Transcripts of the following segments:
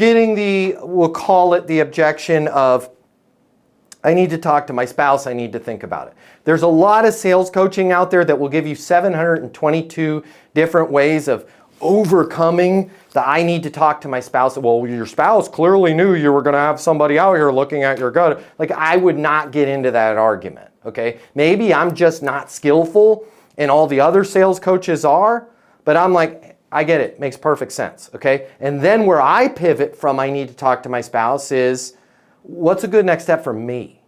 getting the, we'll call it the objection of, I need to talk to my spouse, I need to think about it. There's a lot of sales coaching out there that will give you 722 different ways of overcoming the I need to talk to my spouse. Well, your spouse clearly knew you were going to have somebody out here looking at your gut. Like, I would not get into that argument, okay? Maybe I'm just not skillful and all the other sales coaches are, but I'm like, I get it, makes perfect sense, okay? And then where I pivot from I need to talk to my spouse is, what's a good next step for me,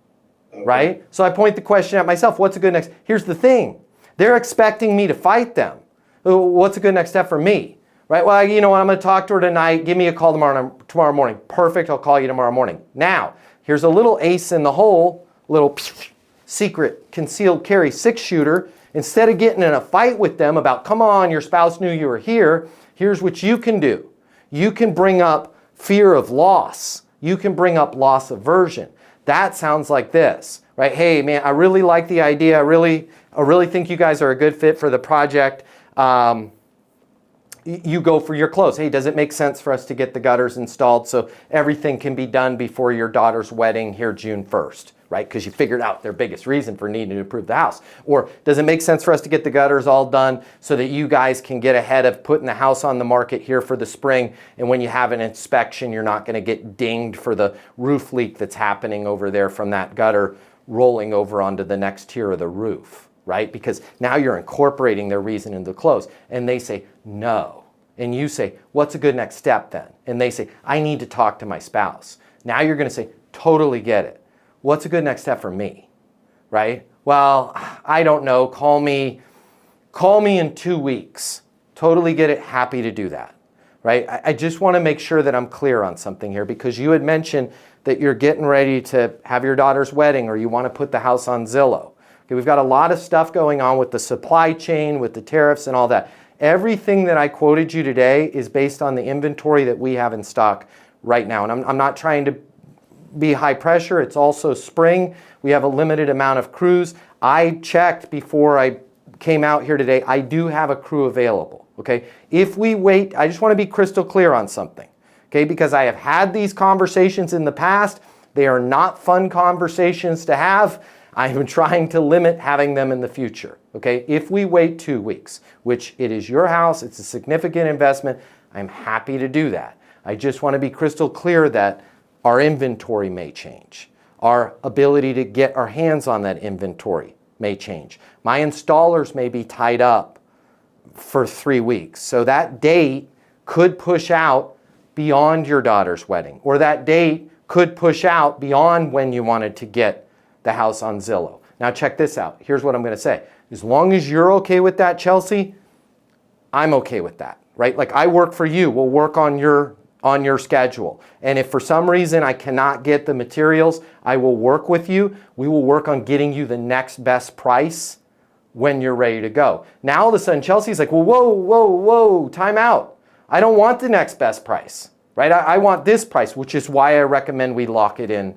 right? So I point the question at myself, what's a good next? Here's the thing, they're expecting me to fight them. What's a good next step for me, right? Well, you know what, I'm going to talk to her tonight. Give me a call tomorrow morning. Perfect, I'll call you tomorrow morning. Now, here's a little ace in the hole, little secret concealed carry 6-shooter. Instead of getting in a fight with them about, come on, your spouse knew you were here, here's what you can do. You can bring up fear of loss. You can bring up loss aversion. That sounds like this, right? Hey, man, I really like the idea. I really think you guys are a good fit for the project. You go for your close. Hey, does it make sense for us to get the gutters installed so everything can be done before your daughter's wedding here June 1st, right? Because you figured out their biggest reason for needing to improve the house. Or does it make sense for us to get the gutters all done so that you guys can get ahead of putting the house on the market here for the spring, and when you have an inspection, you're not going to get dinged for the roof leak that's happening over there from that gutter rolling over onto the next tier of the roof, right? Because now you're incorporating their reason into the close, and they say no. And you say, what's a good next step then? And they say, I need to talk to my spouse. Now you're going to say, totally get it. What's a good next step for me, right? Well, I don't know. Call me in 2 weeks. Totally get it. Happy to do that, right? I just want to make sure that I'm clear on something here, because you had mentioned that you're getting ready to have your daughter's wedding, or you want to put the house on Zillow. Okay, we've got a lot of stuff going on with the supply chain, with the tariffs and all that. Everything that I quoted you today is based on the inventory that we have in stock right now. And I'm not trying to be high pressure. It's also spring. We have a limited amount of crews. I checked before I came out here today. I do have a crew available, okay? If we wait, I just want to be crystal clear on something, okay? Because I have had these conversations in the past. They are not fun conversations to have. I'm trying to limit having them in the future, okay? If we wait 2 weeks, which it is your house, it's a significant investment, I'm happy to do that. I just want to be crystal clear that our inventory may change. Our ability to get our hands on that inventory may change. My installers may be tied up for 3 weeks. So that date could push out beyond your daughter's wedding, or that date could push out beyond when you wanted to get the house on Zillow. Now check this out. Here's what I'm going to say. As long as you're okay with that, Chelsea, I'm okay with that, right? Like, I work for you. We'll work on your schedule. And if for some reason I cannot get the materials, I will work with you. We will work on getting you the next best price when you're ready to go. Now all of a sudden Chelsea's like, well, whoa, time out. I don't want the next best price, right? I want this price, which is why I recommend we lock it in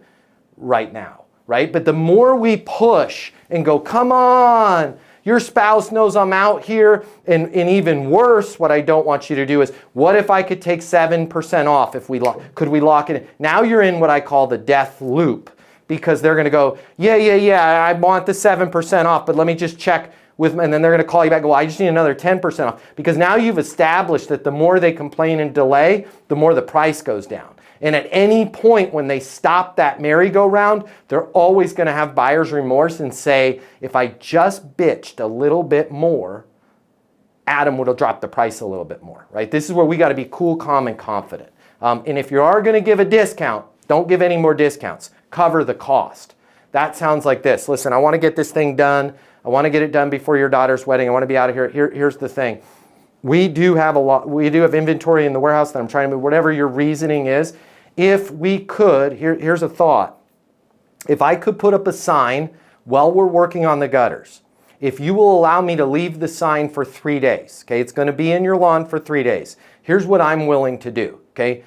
right now. Right? But the more we push and go, come on, your spouse knows I'm out here, and even worse, what I don't want you to do is, what if I could take 7% off if could we lock it in? Now you're in what I call the death loop, because they're going to go, yeah, I want the 7% off, but let me just check with, and then they're going to call you back, well, I just need another 10% off, because now you've established that the more they complain and delay, the more the price goes down. And at any point when they stop that merry-go-round, they're always going to have buyer's remorse and say, if I just bitched a little bit more, Adam would have dropped the price a little bit more, right? This is where we got to be cool, calm, and confident. And if you are going to give a discount, don't give any more discounts. Cover the cost. That sounds like this. Listen, I want to get this thing done. I want to get it done before your daughter's wedding. I want to be out of here. Here's the thing. We do have inventory in the warehouse that I'm trying to move, whatever your reasoning is. If we could, here's a thought. If I could put up a sign while we're working on the gutters, if you will allow me to leave the sign for 3 days, okay, it's going to be in your lawn for 3 days. Here's what I'm willing to do, okay?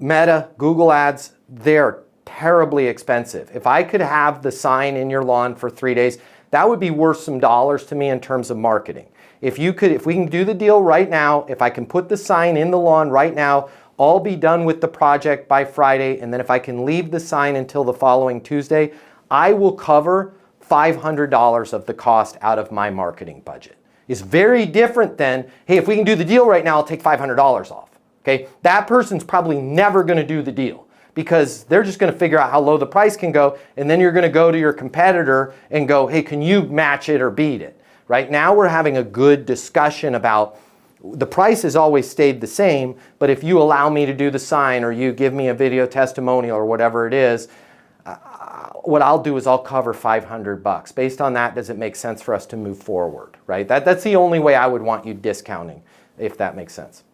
Meta, Google Ads, they're terribly expensive. If I could have the sign in your lawn for 3 days, that would be worth some dollars to me in terms of marketing. If we can do the deal right now, if I can put the sign in the lawn right now, all be done with the project by Friday, and then if I can leave the sign until the following Tuesday, I will cover $500 of the cost out of my marketing budget. It's very different than, hey, if we can do the deal right now, I'll take $500 off. Okay? That person's probably never going to do the deal because they're just going to figure out how low the price can go, and then you're going to go to your competitor and go, hey, can you match it or beat it? Right now we're having a good discussion about the price has always stayed the same, but if you allow me to do the sign or you give me a video testimonial or whatever it is, what I'll do is I'll cover $500. Based on that, does it make sense for us to move forward, right? That's the only way I would want you discounting, if that makes sense.